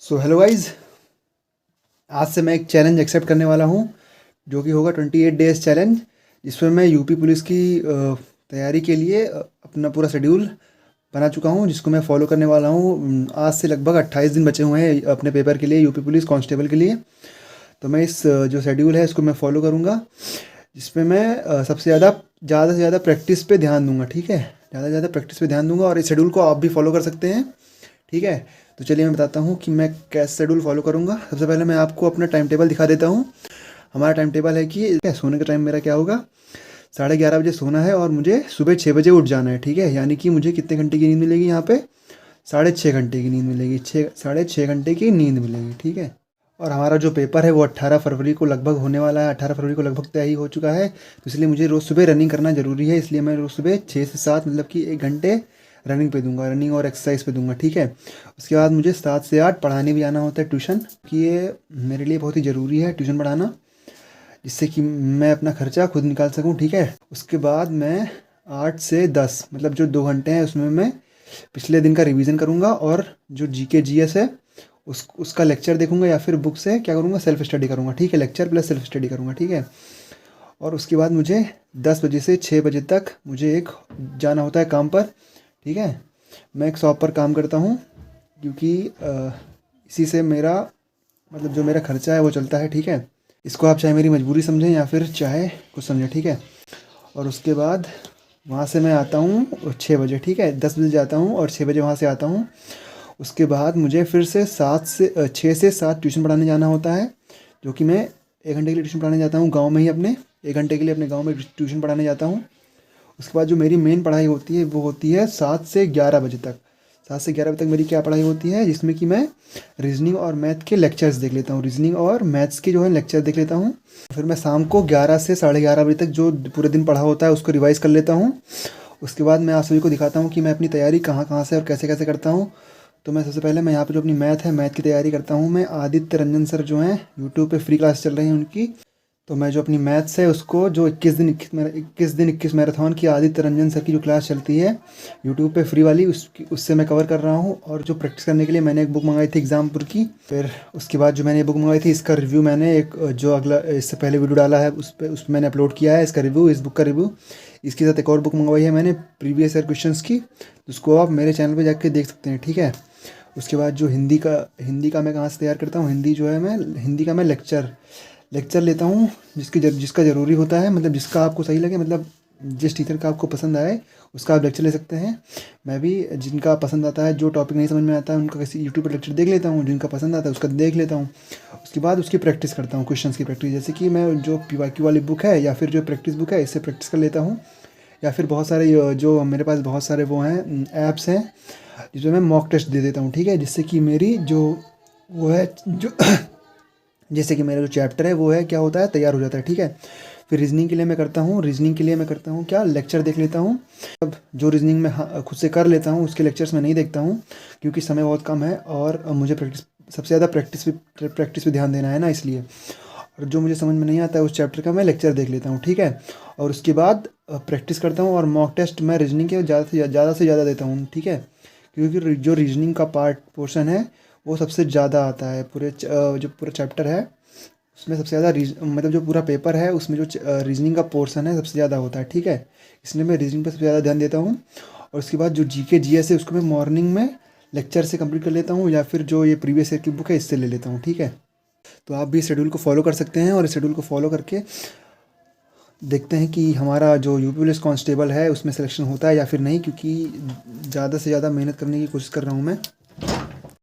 So hello guys, आज से मैं एक चैलेंज एक्सेप्ट करने वाला हूँ जो कि होगा 28 डेज चैलेंज, जिसमें मैं यूपी पुलिस की तैयारी के लिए अपना पूरा शेड्यूल बना चुका हूँ, जिसको मैं फॉलो करने वाला हूँ। आज से लगभग 28 दिन बचे हुए हैं अपने पेपर के लिए, यूपी पुलिस कांस्टेबल के लिए। तो मैं इस जो शेड्यूल है इसको मैं फॉलो करूँगा, जिसमें मैं ज़्यादा से ज़्यादा प्रैक्टिस पे ध्यान दूंगा। ठीक है, ज़्यादा से ज़्यादा प्रैक्टिस पे ध्यान दूंगा और इस शेड्यूल को आप भी फॉलो कर सकते हैं। ठीक है, तो चलिए मैं बताता हूँ कि मैं कैसे शेड्यूल फॉलो करूँगा। सबसे पहले मैं आपको अपना टाइम टेबल दिखा देता हूँ। हमारा टाइम टेबल है कि सोने का टाइम मेरा क्या होगा, 11:30 बजे सोना है और मुझे सुबह 6 बजे उठ जाना है। ठीक है, यानी कि मुझे कितने घंटे की नींद मिलेगी यहाँ पे, 6.5 घंटे की नींद मिलेगी। 6.5 घंटे की नींद मिलेगी। ठीक है, और हमारा जो पेपर है वो 18 फरवरी को लगभग होने वाला है। 18 फरवरी को लगभग तय ही हो चुका है, तो इसलिए मुझे रोज़ सुबह रनिंग करना ज़रूरी है। इसलिए मैं रोज़ सुबह 6 से 7 मतलब कि 1 घंटे रनिंग पे दूंगा, रनिंग और एक्सरसाइज पे दूंगा। ठीक है, उसके बाद मुझे 7 से 8 पढ़ाने भी जाना होता है ट्यूशन, कि ये मेरे लिए बहुत ही ज़रूरी है ट्यूशन पढ़ाना, जिससे कि मैं अपना खर्चा खुद निकाल सकूं। ठीक है, उसके बाद मैं 8 से 10 मतलब जो 2 घंटे हैं उसमें मैं पिछले दिन का रिवीजन करूंगा और जो जीके जीएस है उसका लेक्चर देखूंगा, या फिर बुक से क्या करूंगा, सेल्फ स्टडी करूंगा। ठीक है, लेक्चर प्लस सेल्फ स्टडी करूंगा। ठीक है, और उसके बाद मुझे 10 बजे से 6 बजे तक मुझे एक जाना होता है काम पर। ठीक है, मैं एक शॉप पर काम करता हूँ, क्योंकि इसी से मेरा मतलब जो मेरा खर्चा है वो चलता है। ठीक है, इसको आप चाहे मेरी मजबूरी समझें या फिर चाहे कुछ समझें। ठीक है, और उसके बाद वहाँ से मैं आता हूँ 6 बजे। ठीक है, 10 बजे जाता हूँ और 6 बजे वहाँ से आता हूँ। उसके बाद मुझे फिर से 6 से 7 ट्यूशन पढ़ाने जाना होता है, जो कि मैं 1 घंटे के लिए ट्यूशन पढ़ाने जाता हूँ गांव में ही अपने। 1 घंटे के लिए अपने गांव में ट्यूशन पढ़ाने जाता हूँ। उसके बाद जो मेरी मेन पढ़ाई होती है वो होती है 7 से 11 बजे तक। 7 से 11 बजे तक मेरी क्या पढ़ाई होती है, जिसमें कि मैं रीजनिंग और मैथ के लेक्चर्स देख लेता हूँ। रीजनिंग और मैथ्स के जो है लेक्चर देख लेता हूँ। फिर मैं शाम को 11 से 11:30 बजे तक जो पूरे दिन पढ़ा होता है उसको रिवाइज़ कर लेता हूँ। उसके बाद मैं आप सभी को दिखाता हूँ कि मैं अपनी तैयारी कहाँ कहाँ से और कैसे कैसे करता हूँ। तो मैं सबसे पहले मैं यहाँ पे जो अपनी मैथ है, मैथ की तैयारी करता हूँ। मैं आदित्य रंजन सर जो हैं यूट्यूब पे फ्री क्लास चल रही हैं उनकी, तो मैं जो अपनी मैथ्स है उसको जो 21 मैराथन की आदित्य रंजन सर की जो क्लास चलती है यूट्यूब पे फ्री वाली, उससे मैं कवर कर रहा हूँ। और जो प्रैक्टिस करने के लिए मैंने एक बुक मंगाई थी एग्जामपुर की। फिर उसके बाद जो मैंने ये बुक मंगाई थी इसका रिव्यू मैंने एक जो अगला इससे पहले वीडियो डाला है उस पर मैंने अपलोड किया है इसका रिव्यू, इस बुक का रिव्यू। इसके साथ एक और बुक मंगवाई है मैंने प्रीवियस ईयर क्वेश्चंस की, उसको आप मेरे चैनल पर जाके देख सकते हैं। ठीक है, उसके बाद जो हिंदी का मैं कहाँ से तैयार करता हूँ, हिंदी का मैं लेक्चर लेता हूँ, जिसका ज़रूरी होता है, मतलब जिसका आपको सही लगे, मतलब जिस टीचर का आपको पसंद आए उसका आप लेक्चर ले सकते हैं। मैं भी जिनका पसंद आता है, जो टॉपिक नहीं समझ में आता है उनका किसी यूट्यूब पर लेक्चर देख लेता हूँ, जिनका पसंद आता है उसका देख लेता हूँ। उसके बाद उसकी प्रैक्टिस करता हूँ, क्वेश्चंस की प्रैक्टिस, जैसे कि मैं जो PYQ वाली बुक है या फिर जो प्रैक्टिस बुक है इससे प्रैक्टिस कर लेता हूँ। या फिर बहुत सारे जो मेरे पास बहुत सारे वो हैं ऐप्स हैं जिसमें मैं मॉक टेस्ट दे देता हूँ। ठीक है, जिससे कि मेरी जो वो है जो जैसे कि मेरा जो चैप्टर है वो है क्या होता है, तैयार हो जाता है। ठीक है, फिर रीजनिंग के लिए मैं करता हूँ क्या, लेक्चर देख लेता हूँ। अब जो रीजनिंग में खुद से कर लेता हूँ उसके लेक्चर्स मैं नहीं देखता हूँ, क्योंकि समय बहुत कम है और मुझे सबसे ज़्यादा प्रैक्टिस पे ध्यान देना है ना, इसलिए। और जो मुझे समझ में नहीं आता है उस चैप्टर का मैं लेक्चर देख लेता हूँ। ठीक है, और उसके बाद प्रैक्टिस करता हूँ और मॉक टेस्ट मैं रीजनिंग के ज़्यादा से ज़्यादा देता हूँ। ठीक है, क्योंकि जो रीजनिंग का पोर्शन है वो सबसे ज़्यादा आता है जो पूरा चैप्टर है उसमें सबसे ज़्यादा मतलब जो पूरा पेपर है उसमें जो रीजनिंग का पोर्शन है सबसे ज़्यादा होता है। ठीक है, इसलिए मैं रीजनिंग पर सबसे ज़्यादा ध्यान देता हूँ। और उसके बाद जो जीके जीएस है उसको मैं मॉर्निंग में लेक्चर से कंप्लीट कर लेता हूँ, या फिर जो ये प्रीवियस ईयर की बुक है इससे ले लेता हूँ। ठीक है, तो आप भी इस शेड्यूल को फॉलो कर सकते हैं और इस शेड्यूल को फॉलो करके देखते हैं कि हमारा जो यूपी पुलिस कांस्टेबल है उसमें सिलेक्शन होता है या फिर नहीं, क्योंकि ज़्यादा से ज़्यादा मेहनत करने की कोशिश कर रहा हूँ मैं।